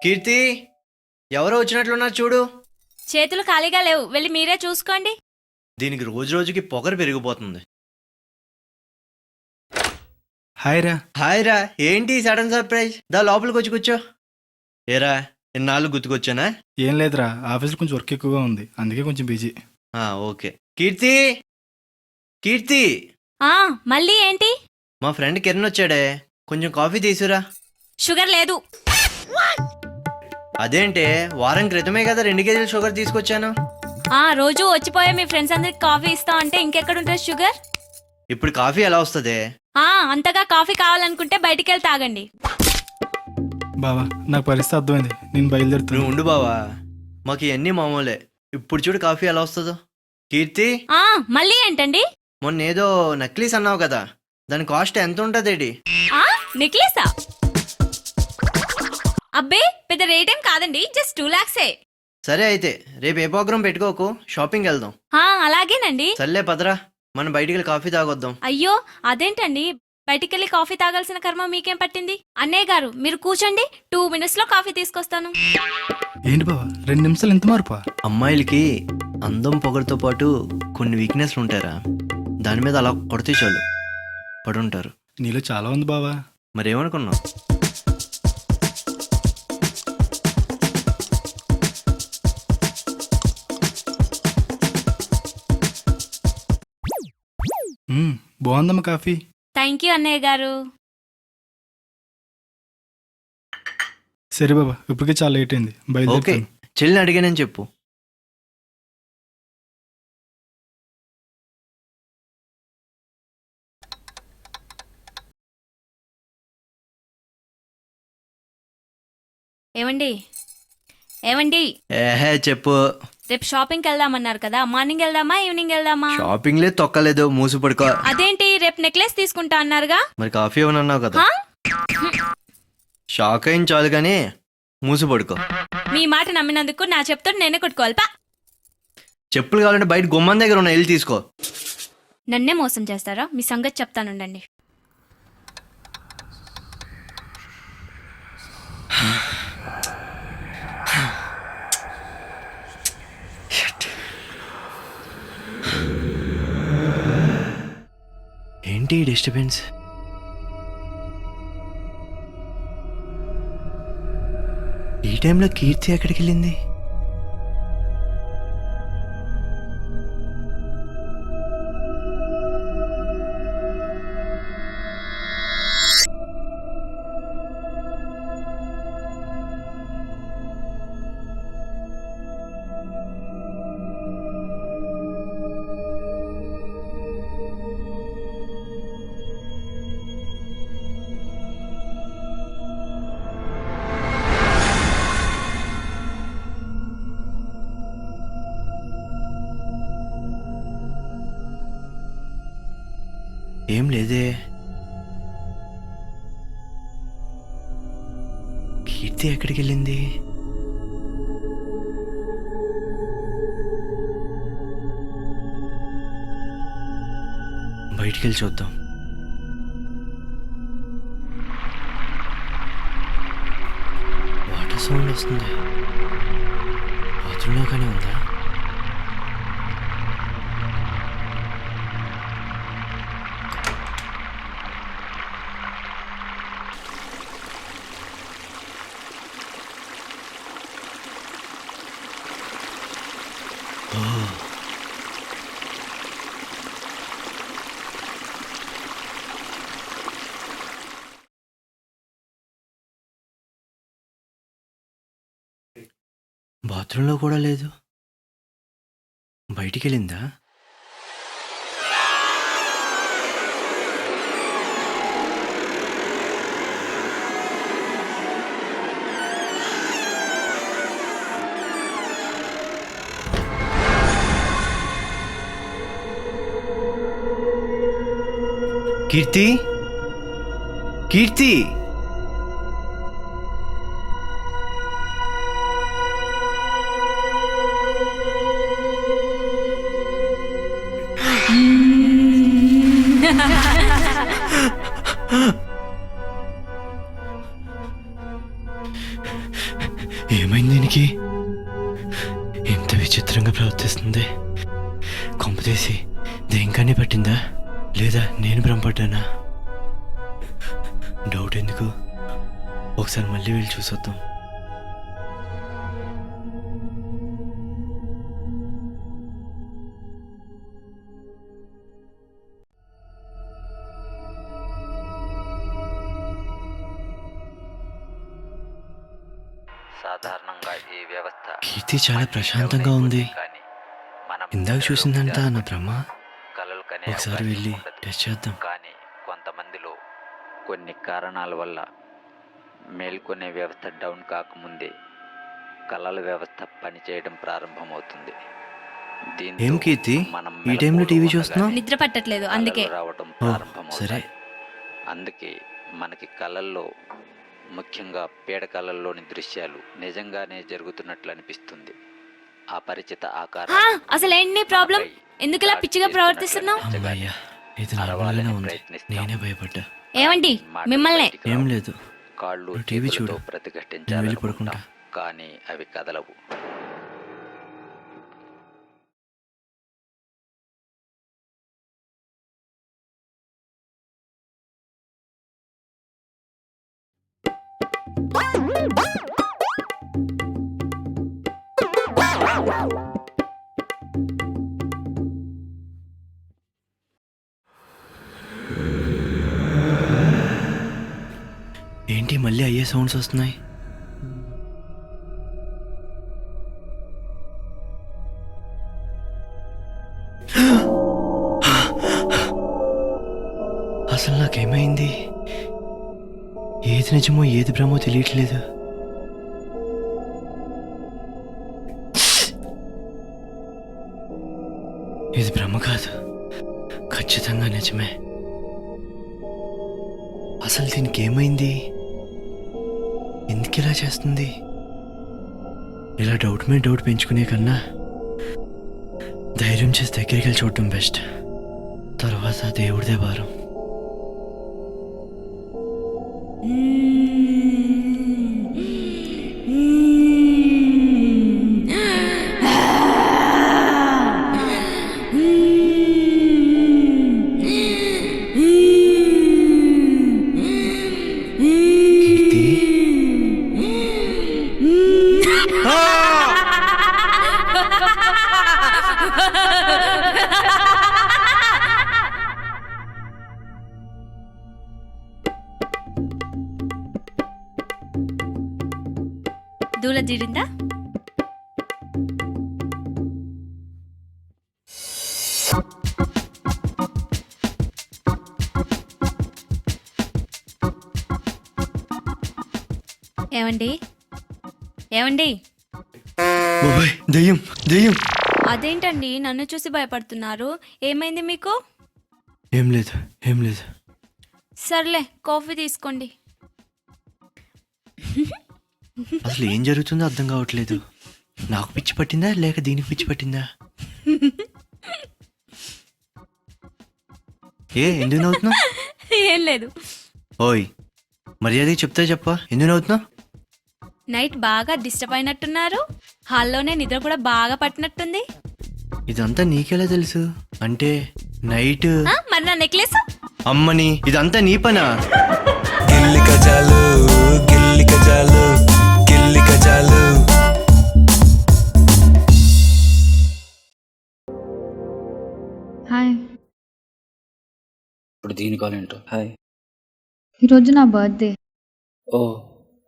కీర్తి, ఎవరో వచ్చినట్లున్నారు చూడు. చేతులు ఖాళీగా లేవు, వెళ్ళి మీరే చూసుకోండి. దీనికి రోజు రోజుకి పొగరు పెరిగిపోతుంది. హాయ్ రా. హాయ్ రా, ఏంటి సడన్ సర్ప్రైజ్? దా లోపలికి వచ్చి కూర్చో. ఏరా, ఎన్నాళ్ళు గుర్తుకొచ్చానా? ఏం లేదురా, ఆఫీస్లో కొంచెం వర్క్ ఎక్కువగా ఉంది, అందుకే కొంచెం బిజీ. ఓకే. కీర్తి, కీర్తి, మళ్ళీ ఏంటి? మా ఫ్రెండ్ కిరణ్ వచ్చాడే, కొంచెం కాఫీ తీసురా. షుగర్ లేదు. అదేంటే, వారం క్రితమే కదా 2 కేజీలు షుగర్ తీసుకొచ్చాను. రోజు వచ్చిపోయే మీ ఫ్రెండ్స్ అందరికి కాఫీ ఇస్తా అంటే ఇంకెక్కడుంటుంది షుగర్? ఇప్పుడు కాఫీ ఎలా వస్తుంది? అంతగా కాఫీ కావాలనుకుంటే బయటికి వెళ్ళి తాగండి. బావా, నాకు పరిస్థితి అర్థమైంది, నేను బయలుదేరుతున్నా. నువ్వు ఉండు బావా, మాకు ఇవన్నీ మామూలే. ఇప్పుడు చూడు కాఫీ ఎలా వస్తుందో. కీర్తి, మళ్ళీ ఏంటండి? మొన్న ఏదో నక్లీస్ అన్నావు కదా, దాని కాస్ట్ ఎంత ఉంటదేడి? నెక్లెసా? అబ్బే, పెద్ద రేట్ ఏం కాదండి, జస్ట్ 2 lakhs. సరే అయితే, రేపు ఏ ప్రోగ్రాం పెట్టుకోకు, షాపింగ్ వెళ్దాం. అలాగేనండి. సర్లే పదరా, మనం బయటికి వెళ్ళి కాఫీ తాగొద్దాం. అయ్యో, అదేంటండి, బయటికెళ్ళి కాఫీ తాగాల్సిన కర్మ మీకేం పట్టింది? అన్నయ్య గారు, మీరు కూర్చోండి, 2 minutes లో కాఫీ తీసుకొస్తాను. ఏంటి బావా, 2 నిమిషాలు ఎంత మార్పా? అమ్మాయిలకి అందం పొగరుతో పాటు కొన్ని వీక్నెస్లు ఉంటారా, దాని మీద అలా కొడితే చాలు పడుంటారు. నీలో చాలా ఉంది బావా. మరేమనుకున్నావు? బాగుందమ్మా కాఫీ. థ్యాంక్ యూ అన్నయ్య గారు. సరే బాబా, ఇప్పటికే చాలా లేట్ అయింది, ఓకే, బయలుదేరుతాను. చెల్లిని అడిగానని చెప్పు. ఏమండి ఏమండి ఏహే చెప్పు. రేపు షాపింగ్కి వెళ్దామన్నారు కదా, మార్నింగ్ వెళ్దామా ఈవినింగ్ వెళ్దామా? షాపింగ్ లేదు, తొక్కలేదు, మూసి పడుకో. అదేంటి, రేపు నెక్లెస్ తీసుకుంటా అన్నారుగా? మరి కాఫీ ఇవ్వనన్నావు కదా. షాక్ అయిన చాలు కానీ మూసి పడుకో. మీ మాట నమ్మినందుకు నా చెప్తాడు నేనే కొట్టుకోవాలి. చెప్పులు కావాలంటే బయట గుమ్మం దగ్గర ఉన్న, వెళ్ళి తీసుకో. నన్నే మోసం చేస్తారా? మీ సంగతి చెప్తానుండండి. ఏంటి డిస్టర్బెన్స్? ఈ టైంలో కీర్తి ఎక్కడికి వెళ్ళింది? ఏం లేదే. కీర్తి ఎక్కడికి వెళ్ళింది? బయటికి వెళ్ళి చూద్దాం. వాటర్ సౌండ్ వస్తుంది, బాత్రూంలో కానీ ఉందా? బాత్రూంలో కూడా లేదు, బయటికి వెళ్ళిందా? కీర్తి, కీర్తి, వచ్చేస్తుంది. కొంపతీసి దేనికని పట్టిందా లేదా నేను భ్రమపడ్డానా? డౌట్ ఎందుకు, ఒకసారి మళ్ళీ వెళ్ళి చూసొద్దాం. సాధారణంగా ఈ వ్యవస్థ కీర్తి చాలా ప్రశాంతంగా ఉంది. కానీ మనం ఇందాక చూసిందంతా నా భ్రమ. కలలు కనే ఒకసారి అవకాశం వెళ్ళి ఉండదు. టెస్ట్ చేద్దాం. కానీ కొంతమందిలో కొన్ని కారణాల వల్ల మేల్కొనే వ్యవస్థ డౌన్ కాకముందే కలల వ్యవస్థ పనిచేయడం ప్రారంభమవుతుంది. దీంతో ఏం కీర్తి, మనం ఈ టైంలో టీవీ మెలకువగా చూస్తున్నావు? నిద్ర పట్టట్లేదు అందుకే. కలలు రావడం సరే. ప్రారంభమవుతాయి. అందుకే మనకి కళల్లో, ముఖ్యంగా పీడకలల్లోని దృశ్యాలు నిజంగానే జరుగుతున్నట్లు అనిపిస్తుంది. అపరిచిత ఆకారం అసలు ఏంటి ప్రాబ్లం? ఎందుకు ఇలా పిచ్చిగా ప్రవర్తిస్తున్నావు? అమ్మయ్యా, ఇది నార్మల్గానే ఉంది. నేనే భయపడ్డా. ఏమండి మిమ్మల్నే? ఏం లేదు, కాళ్ళు నువ్వు టీవీ చేతులతో చూడు. నేను వెళ్ళి ప్రతిఘటించాలనుకుంటాం, పడుకుంటా. కానీ అవి కదలవు. ఏంటి మళ్ళీ అయ్యే సౌండ్స్ వస్తున్నాయి? అసలు నాకేమైంది? ఏది నిజమో ఏది భ్రమో తెలియట్లేదు. ఇది భ్రమ కాదు, ఖచ్చితంగా నిజమే. అసలు దీనికి ఏమైంది? ఎందుకు ఇలా చేస్తుంది? ఇలా డౌట్ మీద డౌట్ పెంచుకునే కన్నా ధైర్యం చేసి దగ్గరికి వెళ్ళి చూడటం బెస్ట్. తర్వాత దేవుడిదే భారం. కీర్తి, దూల తీరిందా? ఏమండి ఏమండి? బాబాయ్, దెయ్యం దెయ్యం. అదేంటండి నన్ను చూసి భయపడుతున్నారు? ఏమైంది మీకు? ఏం లేదు, ఏం లేదు. సర్లే కాఫీ తీసుకోండి. అసలు ఏం జరుగుతుందో అర్థం కావట్లేదు. నాకు పిచ్చి పట్టిందా లేక దీనికి పిచ్చి పట్టిందా? ఎందుకు నవ్వుతున్నావు? ఏం లేదు. ఓయ్, మర్యాద చెప్తా చెప్పా, ఎందుకు నవ్వుతున్నావు? నైట్ బాగా డిస్టర్బ్ అయినట్టున్నారు. హాల్లోనే నిద్ర కూడా బాగా పట్టినట్టుంది. ఇదంతా నీకెలా తెలుసు? అంటే నైట్ మరి నా నెక్లెస్? అమ్మని, ఇదంతా నీ పనా? గిల్లి కజాలు గిల్లి కజాలు గిల్లి కజాలు. హాయ్, ఇప్పుడు దీని కాల్ ఏంటో. హాయ్. ఈరోజు నా birthday. Oh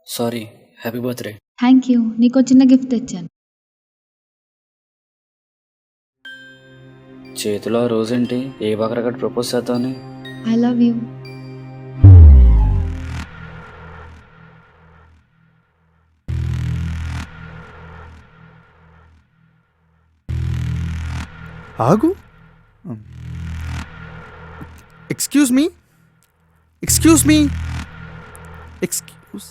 sorry, happy birthday. Thank you. నీకు చిన్న గిఫ్ట్ తెచ్చాను. చేతిలో రోజేంటి? ఏ బకరగట్ ప్రపోజ్ చేద్దామని. I love you. ఆగు. Excuse me, excuse me, excuse.